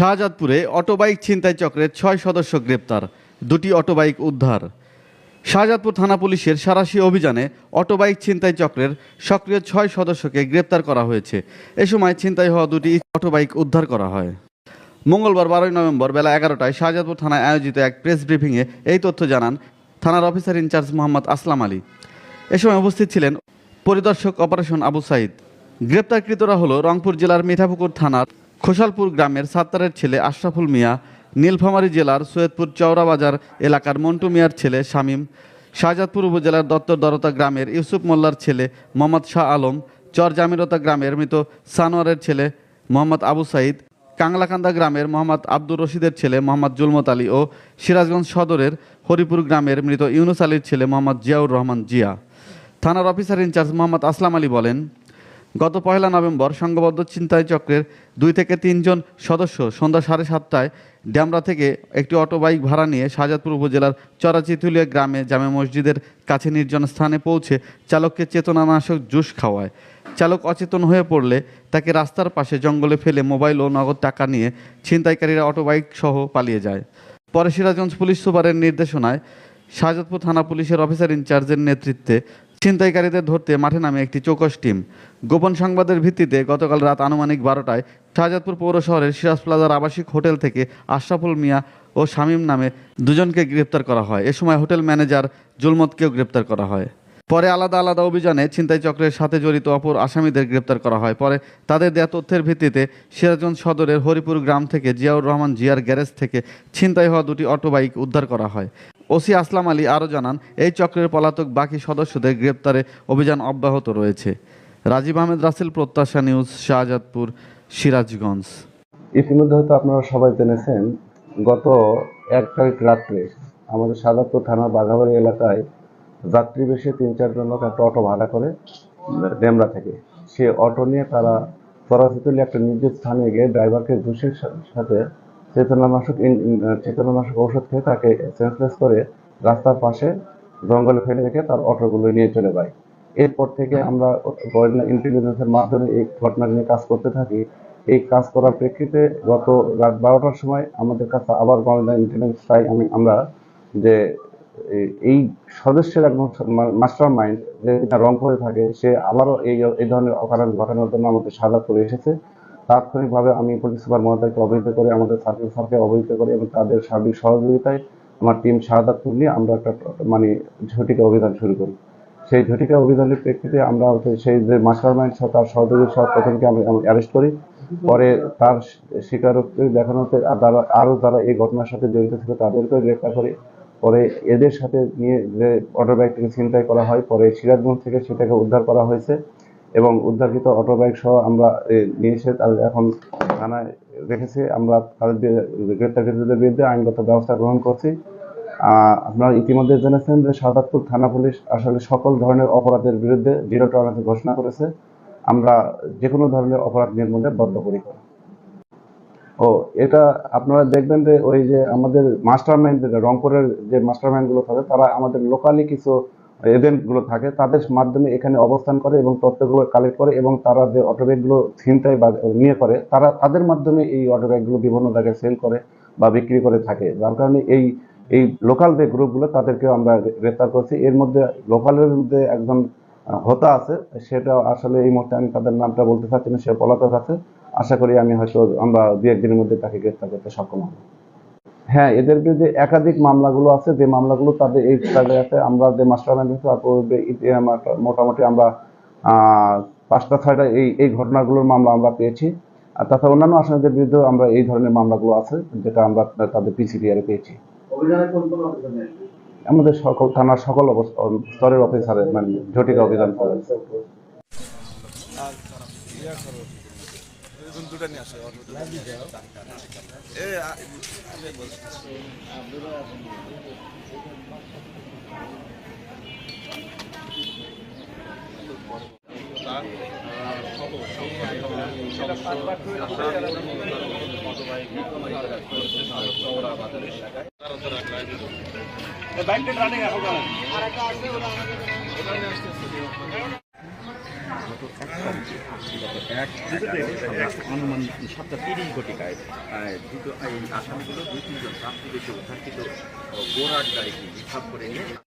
শাহজাদপুরে autobike ছিনতাই চক্রের ৬ সদস্য গ্রেপ্তার, ২টি অটোবাইক উদ্ধার। শাহজাদপুর থানা পুলিশের সাঁড়াশি অভিযানে অটোবাইক ছিনতাই চক্রের সক্রিয় ৬ সদস্যকে গ্রেপ্তার করা হয়েছে। এ সময় ছিনতাই হওয়া ২টি অটোবাইক উদ্ধার করা হয়। মঙ্গলবার ১২ নভেম্বর বেলা ১১টায় শাহজাদপুর থানায় আয়োজিত এক প্রেস ব্রিফিংয়ে এই তথ্য জানান থানার অফিসার ইনচার্জ মোহাম্মদ আসলাম আলী। এ সময় উপস্থিত ছিলেন পরিদর্শক অপারেশন আবু সাইদ। গ্রেপ্তারকৃতরা হলো রংপুর জেলার মিঠাপুকুর থানার খোসালপুর গ্রামের সাত্তারের ছেলে আশরাফুল মিয়া, নীলফামারী জেলার সৈয়দপুর চৌরাবাজার এলাকার মন্টু মিয়ার ছেলে শামীম, শাহজাদপুর উপজেলার দত্তর দরতা গ্রামের ইউসুফ মোল্লার ছেলে মোহাম্মদ শাহ আলম, চর জামিরতা গ্রামের মৃত সানোয়ারের ছেলে মোহাম্মদ আবু সাইদ, কাংলাকান্দা গ্রামের মোহাম্মদ আব্দুর রশিদের ছেলে মোহাম্মদ জুলমত আলী ও সিরাজগঞ্জ সদরের হরিপুর গ্রামের মৃত ইউনুস আলীর ছেলে মোহাম্মদ জিয়াউর রহমান জিয়া। থানার অফিসার ইনচার্জ মোহাম্মদ আসলাম আলী বলেন, গত ১ নভেম্বর সংঘবদ্ধ ছিনতাই চক্রের ২ থেকে ৩ জন সদস্য সন্ধ্যা ৭:৩০টায় ড্যামরা থেকে একটি অটোবাইক ভাড়া নিয়ে শাহজাদপুর উপজেলার চরাচিতুলিয়া গ্রামে জামে মসজিদের কাছে নির্জন স্থানে পৌঁছে চালককে চেতনানাশক জুস খাওয়ায়। চালক অচেতন হয়ে পড়লে তাকে রাস্তার পাশে জঙ্গলে ফেলে মোবাইল ও নগদ টাকা নিয়ে ছিনতাইকারীরা অটোবাইক সহ পালিয়ে যায়। পরে সিরাজগঞ্জ পুলিশ সুপারের নির্দেশনায় শাহজাদপুর থানা পুলিশের অফিসার ইনচার্জের নেতৃত্বে ছিনতাইকারীদের ধরতে মাঠে নামে একটি চৌকস টিম। গোপন সংবাদের ভিত্তিতে গতকাল রাত আনুমানিক ১২টায় শাহজাদপুর পৌর শহরের সিরাজ প্লাজার আবাসিক হোটেল থেকে আশরাফুল মিয়া ও শামীম নামে দুজনকে গ্রেপ্তার করা হয়। এ সময় হোটেল ম্যানেজার জুলমতকেও গ্রেপ্তার করা হয়। পরে আলাদা আলাদা অভিযানে ছিনতাই চক্রের সাথে জড়িত অপর আসামিদের গ্রেপ্তার করা হয়। পরে তাদের দেওয়া তথ্যের ভিত্তিতে সিরাজগঞ্জ সদরের হরিপুর গ্রাম থেকে জিয়াউর রহমান জিয়ার গ্যারেজ থেকে ছিনতাই হওয়া ২টি অটোবাইক উদ্ধার করা হয়। ওসি আসলাম আলী আরও জানান, এই চক্রের পলাতক বাকি সদস্যদের গ্রেপ্তারে অভিযান অব্যাহত রয়েছে। রাজীব আহমেদ রাসেল, প্রত্যাশা নিউজ, শাহজাদপুর, সিরাজগঞ্জ। ইতিমধ্যে হয়তো আপনারা সবাই জেনেছেন, গত ১ তারিখ রাত্রে আমাদের শাহজাদপুর থানার বাঘাবাড়ি এলাকায় যাত্রী বেশে ৩-৪ জন লোক একটা অটো ভাড়া করে ডেমরা থেকে, সে অটো নিয়ে তারা চরাচিতুলি একটা নির্দিষ্ট স্থানে গিয়ে ড্রাইভারকে ঘুষের সাথে চেতনানাশক ঔষধ খেয়ে তাকে সেন্সলেস করে রাস্তার পাশে জঙ্গলে ফেলে রেখে তার অটোগুলো নিয়ে চলে যায়। এরপর থেকে আমরা গোয়েন্দা ইন্টেলিজেন্সের মাধ্যমে এই ঘটনা নিয়ে কাজ করতে থাকি। এই কাজ করার প্রেক্ষিতে গত রাত ১২টার সময় আমাদের কাছে আবার গোয়েন্দা ইন্টেলিজেন্স চাই আমরা যে এই সদস্যের একদম মাস্টার মাইন্ড যে রংপুরে থাকে, সে আবারও এই ধরনের অকারণ ঘটনার জন্য আমাদের শাহজাদপুরে এসেছে। তাৎক্ষণিকভাবে আমি পুলিশ সুপার মহোদয়কে অবহিত করে, আমাদের সার্কেল স্যারকে অবহিত করে এবং তাদের সার্বিক সহযোগিতায় আমার টিম শাহজাদপুর নিয়ে আমরা একটা ঝটিকা অভিযান শুরু করি। সেই ঝটিকা অভিযানের প্রেক্ষিতে আমরা সেই যে মাস্টার মাইন্ড সহ তার সহযোগী সহ প্রথমকে আমরা অ্যারেস্ট করি। পরে তার স্বীকারোক্তি দেখানোতে যারা এই ঘটনার সাথে জড়িত ছিল তাদেরকেও গ্রেপ্তার করি। পরে এদের সাথে নিয়ে যে অটোবাইকটিকে ছিনতাই করা হয়, পরে সিরাজগঞ্জ থেকে সেটাকে উদ্ধার করা হয়েছে এবং উদ্ধারকৃত অটোবাইক সহ আমরা নিয়ে এসে তাদের এখন থানায় রেখেছি। আমরা তাদের গ্রেপ্তারকৃতদের বিরুদ্ধে আইনগত ব্যবস্থা গ্রহণ করছি। আপনারা ইতিমধ্যে জেনেছেন যে শাহজাদপুর থানা পুলিশ আসলে সকল ধরনের অপরাধের বিরুদ্ধে জিরো টলারেন্স ঘোষণা করেছে। আমরা যে কোনো ধরনের অপরাধ নির্মূলে বদ্ধপরিকর। এটা আপনারা দেখবেন যে ওই যে আমাদের মাস্টার মাইন্ড, রংপুরের যে মাস্টার মাইন্ডগুলো থাকে, তারা আমাদের লোকালি কিছু এজেন্টগুলো থাকে, তাদের মাধ্যমে এখানে অবস্থান করে এবং তথ্যগুলো কালেক্ট করে এবং তারা যে অটোব্যাগগুলো ছিনতাই বা নিয়ে করে, তাদের মাধ্যমে এই অটোব্যাগগুলো বিভিন্ন জায়গায় সেল করে বা বিক্রি করে থাকে। যার কারণে এই লোকাল যে গ্রুপগুলো তাদেরকেও আমরা গ্রেপ্তার করছি। এর মধ্যে লোকালের মধ্যে একজন হোতা আছে, সেটা আসলে এই মুহূর্তে আমি তাদের নামটা বলতে চাচ্ছি না, সে পলাতক আছে। আশা করি আমরা ২-১ দিনের মধ্যে তাকে গ্রেপ্তার করতে সক্ষম হব। হ্যাঁ, এদের বিরুদ্ধে একাধিক মামলাগুলো আছে, যে মামলাগুলো তাদের এই স্টাইলে আছে। আমরা যে মাস্টার মাইন্ড মোটামুটি আমরা ৫টা-৬টা এই ঘটনাগুলোর মামলা আমরা পেয়েছি। আর তাছাড়া অন্যান্য আসামিদের বিরুদ্ধেও আমরা এই ধরনের মামলাগুলো আছে, যেটা আমরা তাদের পিসিপিআরে পেয়েছি। আমাদের সকল থানার সকল স্তরের অফিসারের ঝটিকা অভিযান চলছে। অনুমান 7:30 ঘটিকায় দুটো এই আসামিগুলো 2-3 জন যাত্রী বেশি উদ্ধারকৃত বোরাট গাড়িটি রিজার্ভ করে নিয়ে